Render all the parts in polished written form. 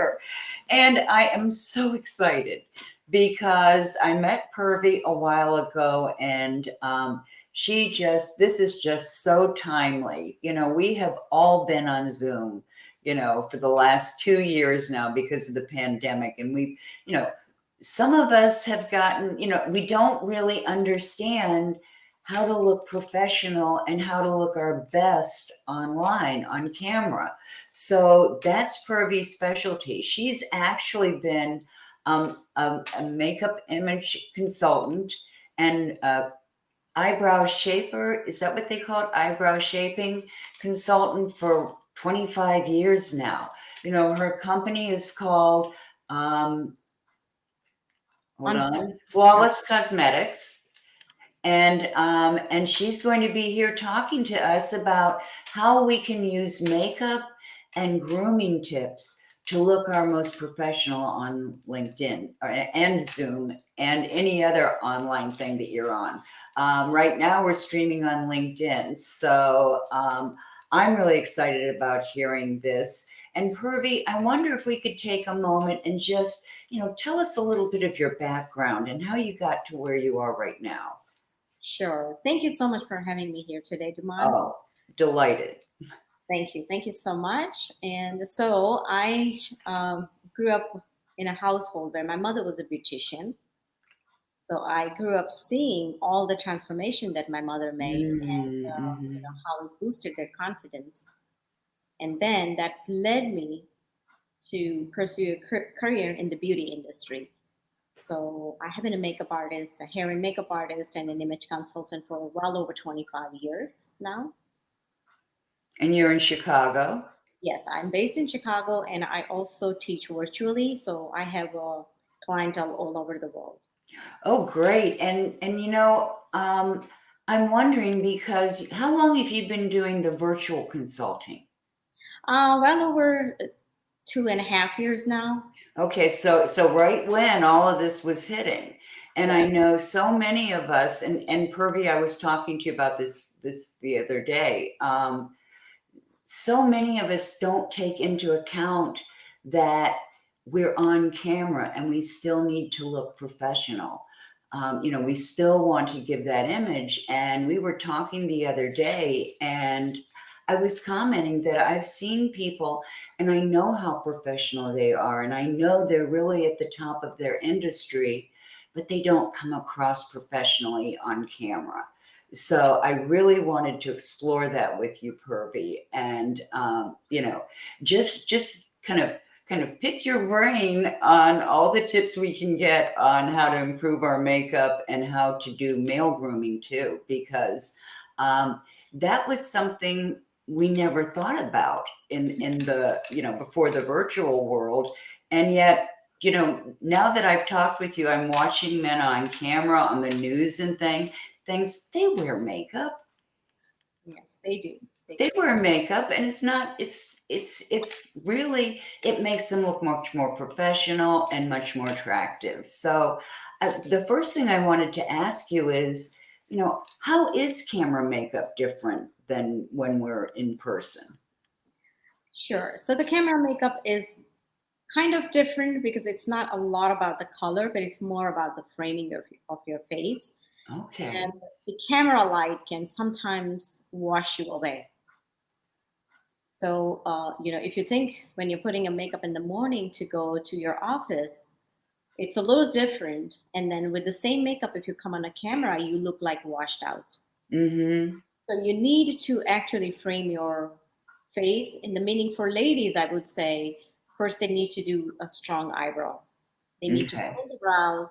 here. And I am so excited because I met Purvi a while ago, and this is just so timely. We have all been on Zoom, for the last 2 years now because of the pandemic. And some of us have gotten, we don't really understand how to look professional and how to look our best online on camera. So that's Purvi's specialty. She's actually been a makeup image consultant and eyebrow shaper. Is that what they call it? Eyebrow shaping consultant for 25 years now. Her company is called, Flawless Cosmetics. And she's going to be here talking to us about how we can use makeup and grooming tips to look our most professional on LinkedIn and Zoom and any other online thing that you're on. Right now we're streaming on LinkedIn. So I'm really excited about hearing this. And Purvi, I wonder if we could take a moment and just, tell us a little bit of your background and how you got to where you are right now. Sure. Thank you so much for having me here today, Duman. Oh, delighted. Thank you. Thank you so much. And so I grew up in a household where my mother was a beautician. So I grew up seeing all the transformation that my mother made and Mm-hmm. how it boosted their confidence. And then that led me to pursue a career in the beauty industry. So I have been a makeup artist, a hair and makeup artist, and an image consultant for well over 25 years now. And you're in Chicago? Yes, I'm based in Chicago and I also teach virtually. So I have a clientele all over the world. Oh, great. And I'm wondering because how long have you been doing the virtual consulting? Well over 2.5 years now. Okay, so right when all of this was hitting, and Yeah. I know so many of us, and Purvi, I was talking to you about this the other day. So many of us don't take into account that we're on camera and we still need to look professional. We still want to give that image. And we were talking the other day, and I was commenting that I've seen people and I know how professional they are, and I know they're really at the top of their industry, but they don't come across professionally on camera. So I really wanted to explore that with you, Purvi, and just kind of pick your brain on all the tips we can get on how to improve our makeup and how to do male grooming too, because that was something we never thought about in the before the virtual world, and yet. Now that I've talked with you, I'm watching men on camera on the news and things, they wear makeup. Yes, they do. They wear makeup, and it's not. It's really. It makes them look much more professional and much more attractive. So, the first thing I wanted to ask you is, how is camera makeup different than when we're in person? Sure. So the camera makeup is kind of different because it's not a lot about the color, but it's more about the framing of your face. And Okay. the camera light can sometimes wash you away. So, if you think when you're putting a makeup in the morning to go to your office, it's a little different. And then with the same makeup, if you come on a camera, you look like washed out. Mm-hmm. So you need to actually frame your face. In the meaning for ladies, I would say first they need to do a strong eyebrow. They need to Okay. fill the brows.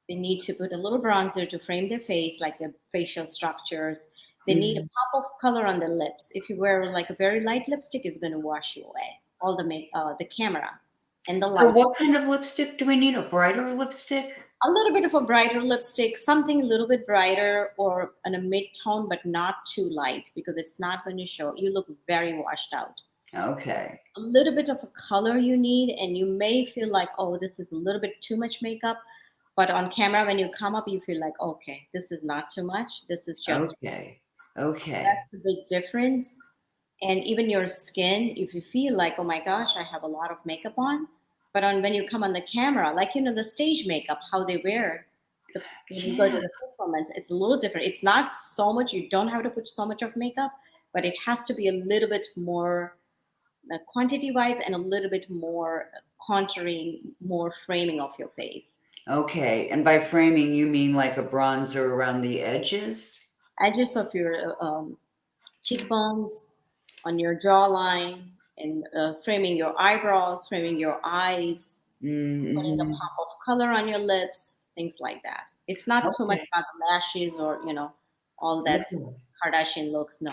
They need to put a little bronzer to frame their face, like their facial structures. They need a Mm-hmm. pop of color on the lips. If you wear like a very light lipstick, it's going to wash you away. All the camera and the So, lights. what kind of lipstick do we need? A brighter lipstick? A little bit of a brighter lipstick, something a little bit brighter or in a mid tone, but not too light because it's not going to show. You look very washed out. Okay. A little bit of a color you need, and you may feel like, oh, this is a little bit too much makeup. But on camera, when you come up, you feel like, okay, this is not too much. This is just, Okay. Okay. that's the big difference. And even your skin, if you feel like, oh my gosh, I have a lot of makeup on, But on when you come on the camera, like the stage makeup, how they wear, when you go to Yeah. the performance, it's a little different. It's not so much. You don't have to put so much of makeup, but it has to be a little bit more quantity wise and a little bit more contouring, more framing of your face. Okay. And by framing, you mean like a bronzer around the edges? Edges of your cheekbones, on your jawline, and framing your eyebrows, framing your eyes, putting a Mm-hmm. pop of color on your lips, things like that. It's not too much Okay. about the lashes or all that Okay. Kardashian looks. No.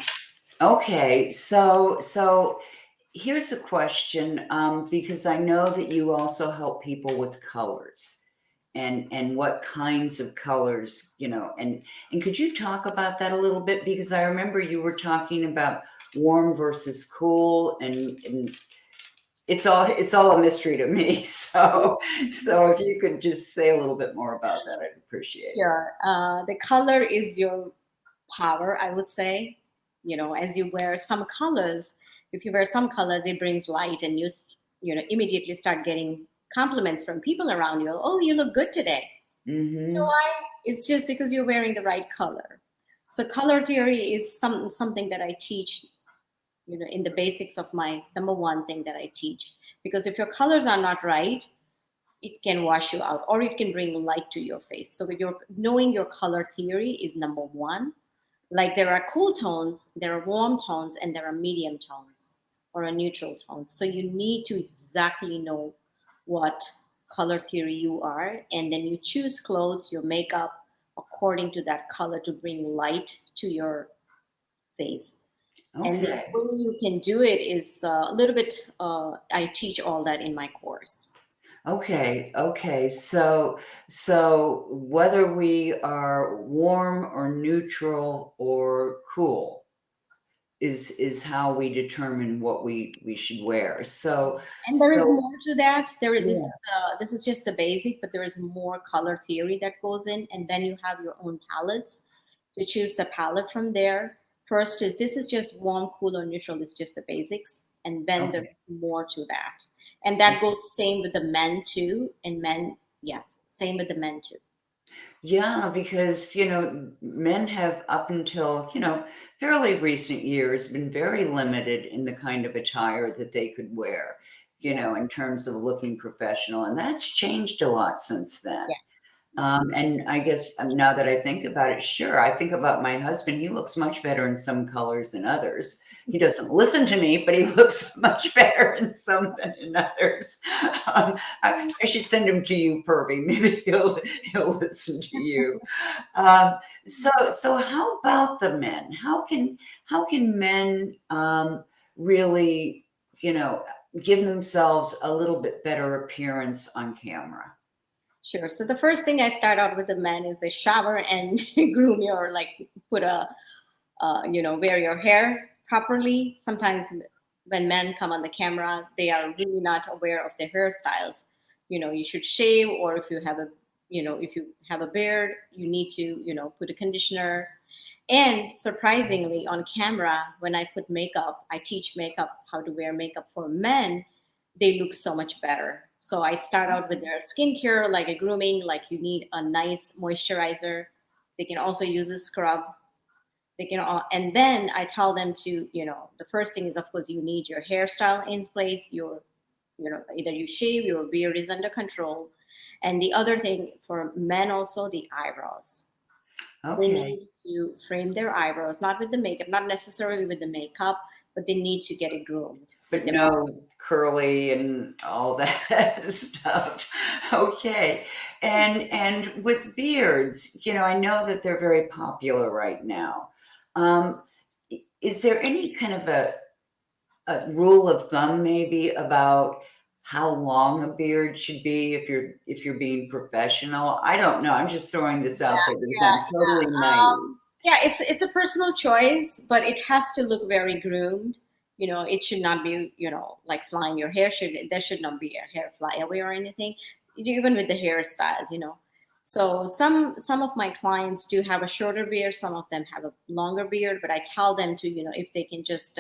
Okay. So here's a question, because I know that you also help people with colors and what kinds of colors, and could you talk about that a little bit? Because I remember you were talking about warm versus cool, and it's all a mystery to me. So if you could just say a little bit more about that, I'd appreciate it. Sure. The color is your power, I would say. As you wear some colors, if you wear some colors, it brings light, and immediately start getting compliments from people around you. Oh, you look good today. You know Mm-hmm. why? It's just because you're wearing the right color. So color theory is something that I teach, in the basics of my number one thing that I teach. Because if your colors are not right, it can wash you out or it can bring light to your face. So with your knowing your color theory is number one. Like there are cool tones, there are warm tones, and there are medium tones or a neutral tone. So you need to exactly know what color theory you are, and then you choose clothes, your makeup according to that color to bring light to your face. And the Okay. way you can do it is a little bit, I teach all that in my course. Okay, okay. So whether we are warm or neutral or cool is how we determine what we should wear. So And there is so more to that. There is yeah. this is just the basic, but there is more color theory that goes in, and then you have your own palettes to choose the palette from there. First is this is just warm, cool, or neutral. It's just the basics, and then Okay. there's more to that, and that goes same with the men too. And men, yes, same with the men too. Yeah, because men have up until fairly recent years been very limited in the kind of attire that they could wear, Yes, in terms of looking professional, and that's changed a lot since then. yes, yes. And I guess now that I think about it, sure, I think about my husband. He looks much better in some colors than others. He doesn't listen to me, but he looks much better in some than in others. I should send him to you, Purvi. Maybe he'll listen to you. Um, so how about the men? How can men really, you know, give themselves a little bit better appearance on camera? Sure. So the first thing I start out with the men is they shower and groom your like put a wear your hair properly. Sometimes when men come on the camera, they are really not aware of their hairstyles. You should shave, or if you have a beard, you need to put a conditioner. And surprisingly, on camera, when I put makeup, I teach makeup how to wear makeup for men. They look so much better. So I start out with their skincare, like a grooming, like you need a nice moisturizer. They can also use a scrub. They can all, and then I tell them to, the first thing is, of course, you need your hairstyle in place. Either you shave, your beard is under control. And the other thing for men also, the eyebrows. They Okay. need to frame their eyebrows, not with the makeup, not necessarily with the makeup, but they need to get it groomed with But the no curly and all that stuff. Okay. And with beards, I know that they're very popular right now. Um, is there any kind of a rule of thumb maybe about how long a beard should be if you're being professional? I don't know. I'm just throwing this out there because I'm totally naive. yeah, it's a personal choice, but it has to look very groomed. It should not be, like flying your hair. There should not be a hair flyaway or anything, even with the hairstyle. So some of my clients do have a shorter beard. Some of them have a longer beard, but I tell them to, if they can just,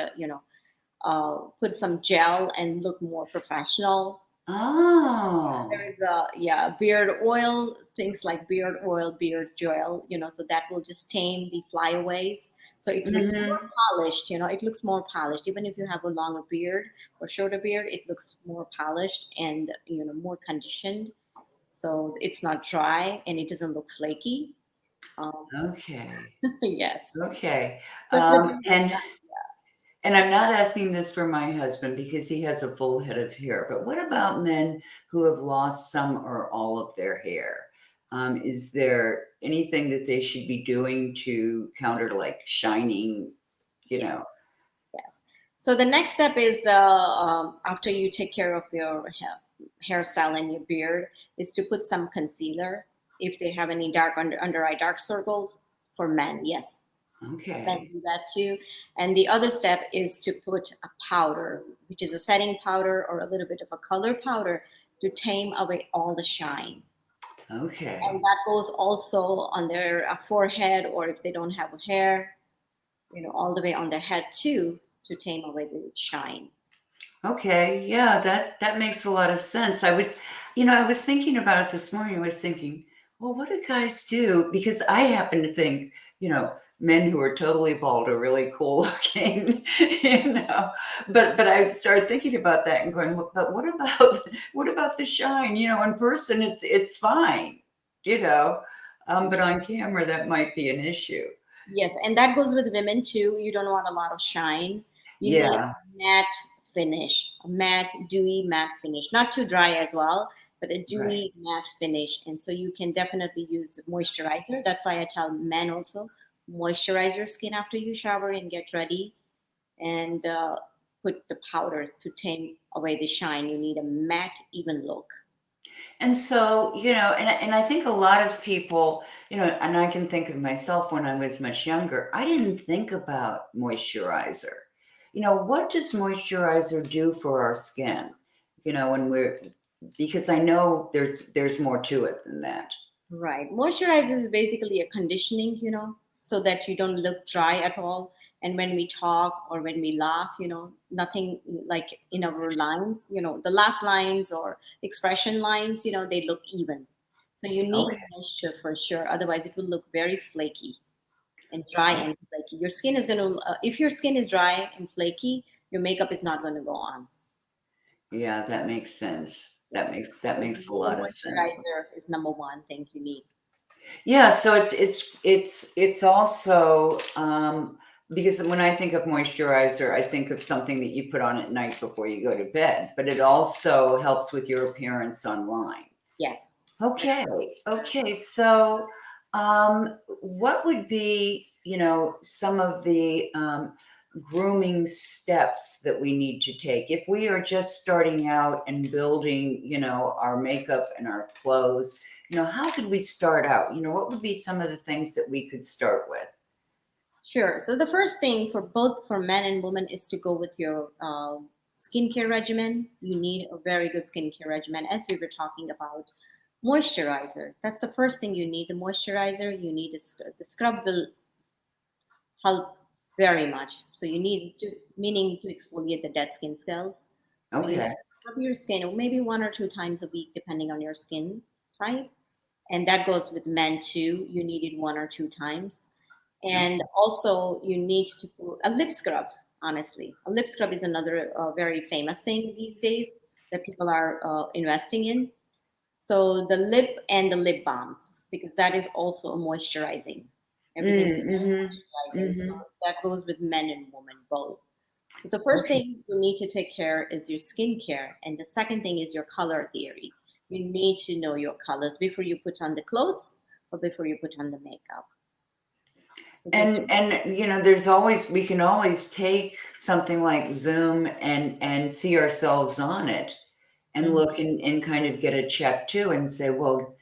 put some gel and look more professional. Oh. There is a, yeah, beard oil, things like beard oil, beard gel, so that will just tame the flyaways. So it looks more Mhm. polished, it looks more polished. Even if you have a longer beard or shorter beard, it looks more polished and, more conditioned. So it's not dry and it doesn't look flaky. Um, Okay. yes. Okay. Just Um, looking. and and I'm not asking this for my husband because he has a full head of hair, but what about men who have lost some or all of their hair? Is there anything that they should be doing to counter like shining, you Yeah. know? Yes. So the next step is, after you take care of your hairstyle and your beard, is to put some concealer. If they have any dark under eye dark circles, for men, yes, men Okay. do that too. And the other step is to put a powder, which is a setting powder or a little bit of a color powder, to tame away all the shine. And Okay. that goes also on their forehead, or if they don't have hair, all the way on their head too, to tame away the shine. Okay, yeah, that makes a lot of sense. I was thinking about it this morning. I was thinking, well, what do guys do? Because I happen to think, men who are totally bald are really cool looking, you know. But I started thinking about that and going, well, but what about what about the shine? In person it's fine, you know. But on camera that might be an issue. Yes, and that goes with women too. You don't want a lot of shine. You need Yeah, a matte finish, a matte, dewy matte finish. Not too dry as well, but a right. dewy matte finish. And so you can definitely use moisturizer. That's why I tell men also, moisturize your skin after you shower and get ready, and put the powder to tame away the shine. You need a matte, even look. And so, and I think a lot of people, and I can think of myself when I was much younger, I didn't think about moisturizer. What does moisturizer do for our skin? When because I know there's more to it than that. Right. Moisturizer is basically a conditioning, so that you don't look dry at all. And when we talk or when we laugh, nothing like in our lines, the laugh lines or expression lines, they look even. So you need Okay. moisture for sure. Otherwise, it will look very flaky and dry Oh, and flaky. Your skin is going to, if your skin is dry and flaky, your makeup is not going to go on. yeah, that makes sense. Yeah. That makes a So lot of sense. moisturizer is number one thing you need. Yeah, so it's also because when I think of moisturizer, I think of something that you put on at night before you go to bed, but it also helps with your appearance online. Yes. Okay, okay. So, what would be, some of the grooming steps that we need to take if we are just starting out and building, our makeup and our clothes? How could we start out? What would be some of the things that we could start with? Sure. So the first thing for both for men and women is to go with your skincare regimen. You need a very good skincare regimen, as we were talking about. Moisturizer. That's the first thing you need. The moisturizer. You need the scrub will help very much. So you need to, meaning to exfoliate the dead skin cells. So you need Okay. to scrub your skin maybe 1 or 2 times a week, depending on your skin type. And that goes with men too. You need it 1 or 2 times. And also, you need to put a lip scrub. Honestly, a lip scrub is another very famous thing these days that people are investing in. So the lip and the lip balms, because that is also moisturizing. Everything is Mm-hmm. moisturizing. So Mm-hmm. that goes with men and women both. So the first Okay. thing you need to take care is your skincare, and the second thing is your color theory. You need to know your colors before you put on the clothes or before you put on the makeup. You need to. And there's always we can always take something like Zoom and see ourselves on it and Mhm. look and kind of get a check too and say, well,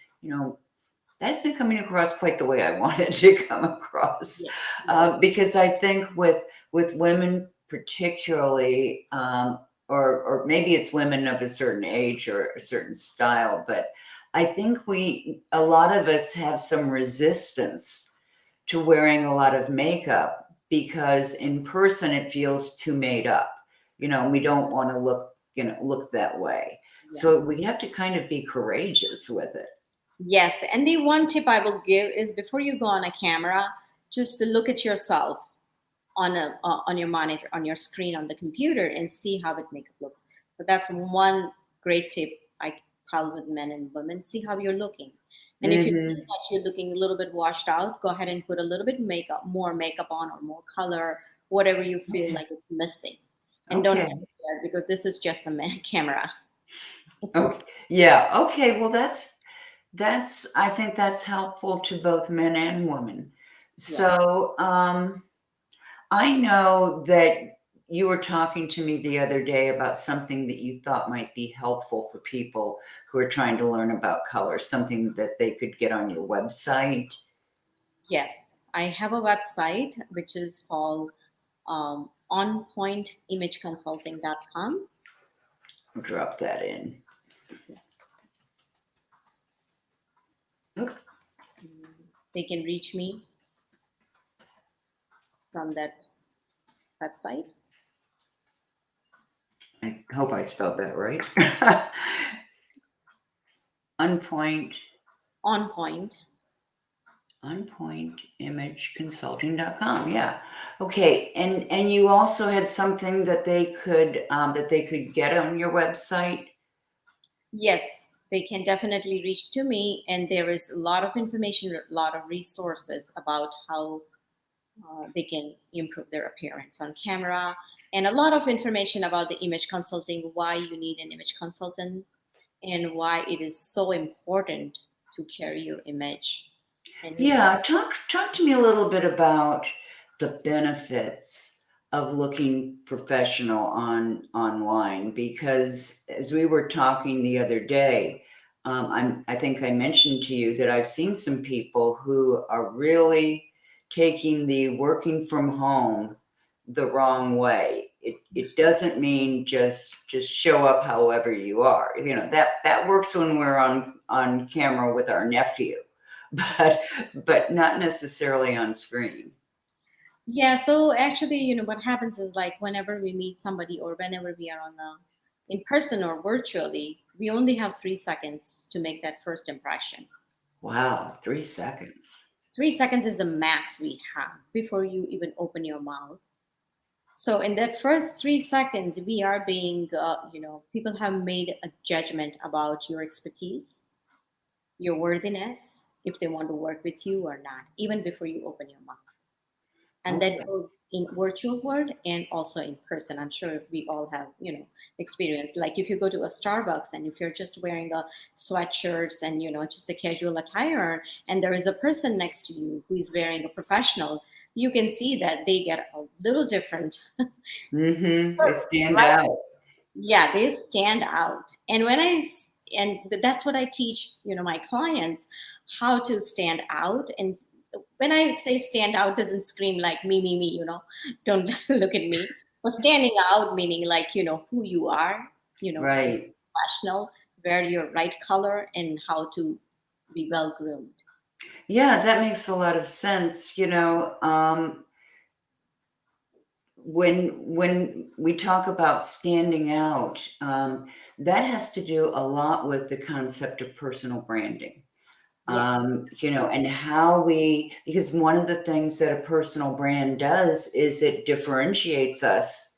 that's not coming across quite the way I want it to come across. Yes, yes. Because I think with women particularly, or maybe it's women of a certain age or a certain style, but I think a lot of us have some resistance to wearing a lot of makeup because in person it feels too made up, and we don't want to look that way. Yeah. So we have to kind of be courageous with it. Yes, and the one tip I will give is before you go on a camera, just to look at yourself on your monitor, on your screen, on the computer, and see how it makeup looks. So that's one great tip I tell with men and women. See how you're looking, and if you feel Hmm. that you're looking a little bit washed out, go ahead and put a little bit more makeup on, or more color, whatever you feel Okay. like it's missing, and don't Okay. get scared because this is just a camera. Okay. Yeah. Okay. Well, I think that's helpful to both men and women. Yeah. So, I know that you were talking to me the other day about something that you thought might be helpful for people who are trying to learn about color, something that they could get on your website. Yes, I have a website which is called onpointimageconsulting.com. I'll drop that in. Yes. They can reach me from that website. I hope I spelled that right. Unpoint, On point. unpointimageconsulting.com. Yeah. Okay. And you also had something that they could get on your website. Yes, they can definitely reach to me, and there is a lot of information, a lot of resources about how they can improve their appearance on camera, and a lot of information about the image consulting, why you need an image consultant, and why it is so important to carry your image. And Yeah, talk to me a little bit about the benefits of looking professional online because as we were talking the other day, I think I mentioned to you that I've seen some people who are really taking the working from home the wrong way. It doesn't mean just show up however you are. You know, that works when we're on camera with our nephew, but not necessarily on screen. yeah, so actually, what happens is like whenever we meet somebody or whenever we are on a in person or virtually, we only have 3 seconds to make that first impression. Wow, 3 seconds. 3 seconds is the max we have before you even open your mouth. So in that first 3 seconds, we are being, people have made a judgment about your expertise, your worthiness, if they want to work with you or not, even before you open your mouth. And that Okay. goes in virtual world and also in person. I'm sure we all have experience, like if you go to a Starbucks and if you're just wearing a sweatshirts and just a casual attire, and there is a person next to you who is wearing a professional, you can see that they get a little different Mm-hmm. They perks, stand right? out. Yeah, they stand out. And that's what I teach my clients, how to stand out. And when I say stand out, doesn't scream like me, don't look at me, but standing out meaning like who you are, be Right. professional, wear your right color, and how to be well groomed. Yeah, that makes a lot of sense. When we talk about standing out, that has to do a lot with the concept of personal branding. Yes. And how because one of the things that a personal brand does is it differentiates us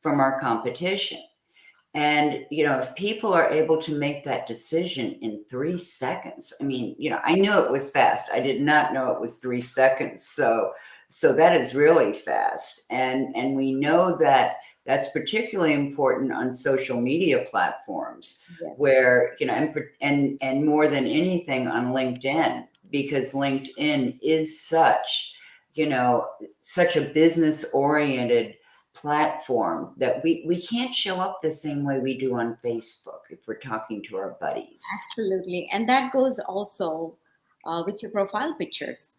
from our competition. And, if people are able to make that decision in 3 seconds, I mean, I knew it was fast. I did not know it was 3 seconds. So that is really fast. And we know that that's particularly important on social media platforms Yes. where, and more than anything on LinkedIn, because LinkedIn is such a business oriented platform that we can't show up the same way we do on Facebook if we're talking to our buddies. Absolutely. And that goes also with your profile pictures.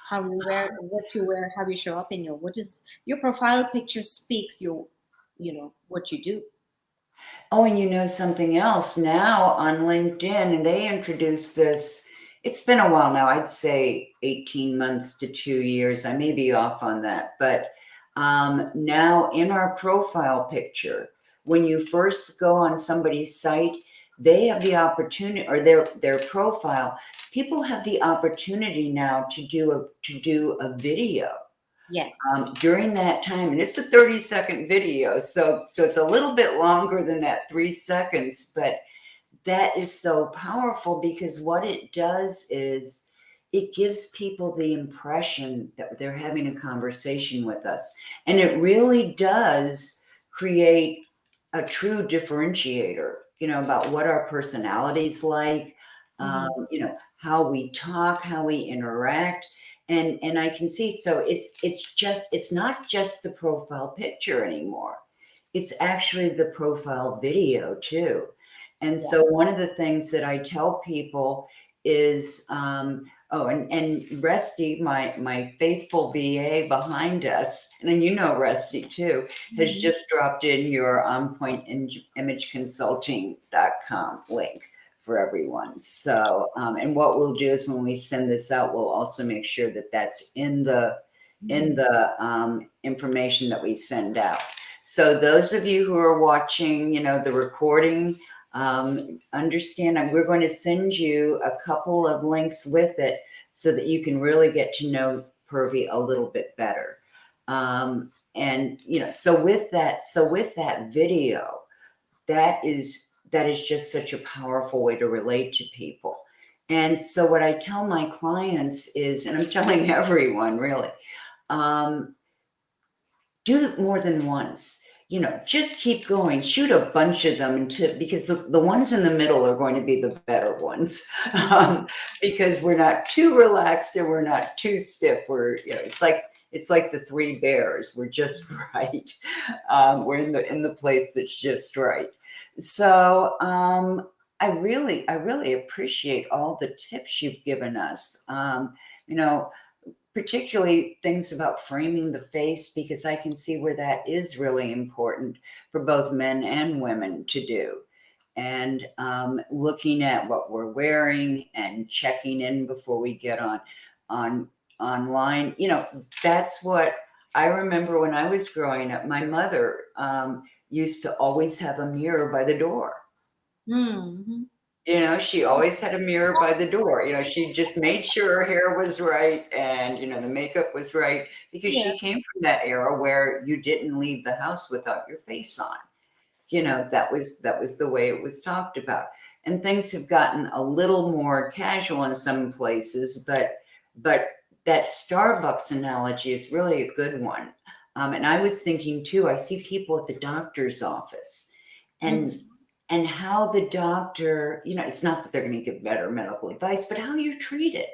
How you wear, what you wear, how you show up in what is your profile picture speaks what you do. Oh, and something else now on LinkedIn, and they introduced this. It's been a while now, I'd say 18 months to 2 years. I may be off on that. But now in our profile picture, when you first go on somebody's site, they have the opportunity, or their profile, people have the opportunity now to do a video Yes. during that time, and it's a 30-second video, so it's a little bit longer than that 3 seconds, but that is so powerful because what it does is it gives people the impression that they're having a conversation with us. And it really does create a true differentiator, about what our personality's like, Hmm. how we talk, how we interact. And I can see, so it's not just the profile picture anymore. It's actually the profile video too. And Yeah. so one of the things that I tell people is, oh, and Rusty, my faithful VA behind us, and then Rusty too, has Hmm. just dropped in your onpointimageconsulting.com link for everyone. So, and what we'll do is when we send this out, we'll also make sure that that's in the Hmm. information that we send out. So those of you who are watching, the recording, understand we're going to send you a couple of links with it so that you can really get to know Purvi a little bit better. And so with that video, that is just such a powerful way to relate to people. And so what I tell my clients is, and I'm telling everyone really, um, do it more than once. Just keep going. Shoot a bunch of them because the ones in the middle are going to be the better ones. Hmm. Because we're not too relaxed and we're not too stiff. It's like the three bears. We're just right. We're in the place that's just right. So I really appreciate all the tips you've given us. You know, Particularly things about framing the face, because I can see where that is really important for both men and women to do. And looking at what we're wearing and checking in before we get on online. That's what I remember when I was growing up. My mother used to always have a mirror by the door. Hmm. She always Yes. had a mirror by the door. She just made sure her hair was right and, the makeup was right because Yeah. she came from that era where you didn't leave the house without your face on. That was the way it was talked about. And things have gotten a little more casual in some places, but that Starbucks analogy is really a good one. And I was thinking too, I see people at the doctor's office and Hmm. and how the doctor, it's not that they're going to give better medical advice, but how you're treated,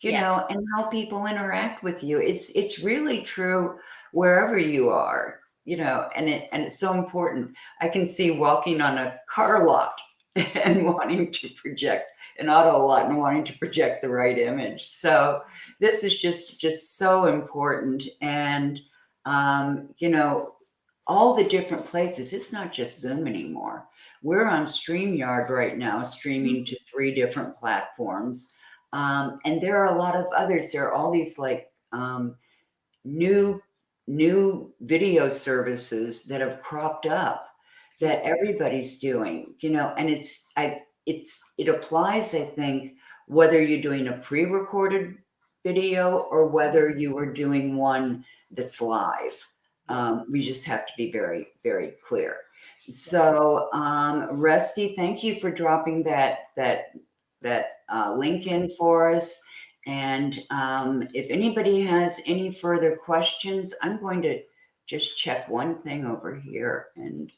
Yes. and how people interact with you. It's really true wherever you are, and it's so important. I can see walking on a car lot and wanting to project an auto lot and wanting to project the right image. So this is just so important. And all the different places. It's not just Zoom anymore. We're on StreamYard right now, streaming to 3 different platforms. And there are a lot of others. There are all these like new new video services that have cropped up that Yes. everybody's doing, and it applies, I think, whether you're doing a pre-recorded video or whether you are doing one that's live. Yes. We just have to be very, very clear. Yes. So, Rusty, thank you for dropping that link in for us. And if anybody has any further questions, I'm going to just check one thing over here. And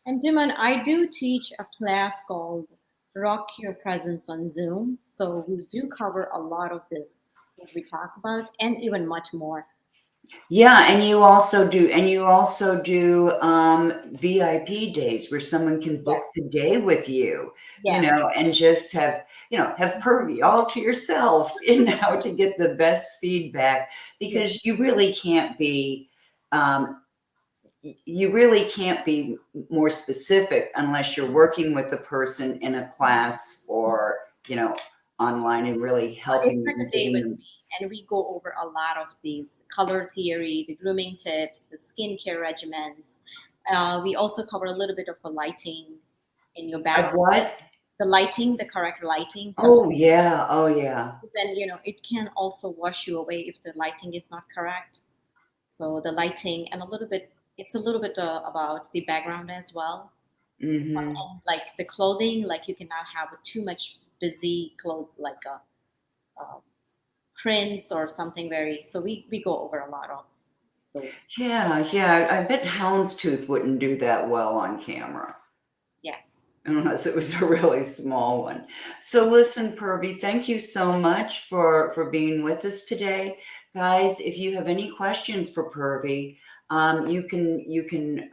And Jiman, I do teach a class called Rock Your Presence on Zoom. So we do cover a lot of this, what we talk about, and even much more. yeah, and you also do VIP days where someone can book Yes. the day with you, Yes. and just have Purvey all to yourself, to get the best feedback, Yes. because um, you really can't be more specific unless you're working with the person in a class or online and really It's helping like them, a day giving with them. me, and we go over a lot of these color theory, the grooming tips, the skincare regimens. We also cover a little bit of the lighting. in your Of background. what? The lighting, the correct lighting. Sometimes Oh yeah. Oh yeah. then it can also wash you away if the lighting is not correct. So the lighting and a little bit, it's a little bit about the background as well. Mm-hmm. And like the clothing, like you cannot have too much busy clothes, like a prints or something very. So we go over a lot of those. Yeah, yeah. I bet houndstooth wouldn't do that well on camera Yes. unless it was a really small one. So listen, Purvi, thank you so much for being with us today. Guys, if you have any questions for Purvi, you can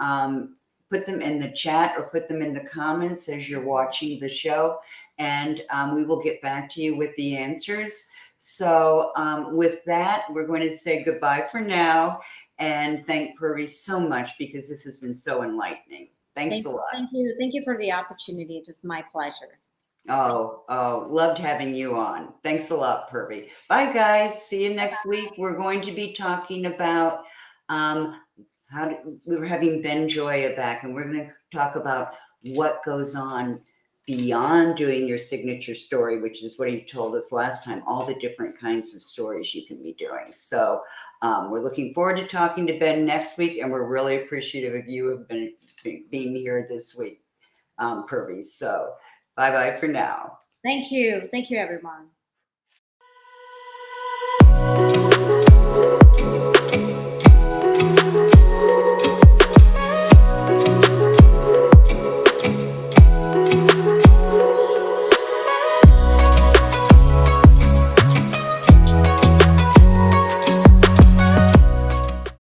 put them in the chat or put them in the comments as you're watching the show, and we will get back to you with the answers. So with that, we're going to say goodbye for now and thank Purvi so much because this has been so enlightening. Thanks a lot. Thank you for the opportunity. It was my pleasure. Oh, loved having you on. Thanks a lot, Purvi. Bye, guys. See you next week. We're going to be talking about um, we were having Ben Joya back, and we're going to talk about what goes on beyond doing your signature story, which is what he told us last time, all the different kinds of stories you can be doing. So we're looking forward to talking to Ben next week, and we're really appreciative of you have been being here this week, Purvi. So bye-bye for now. Thank you. Thank you, everyone.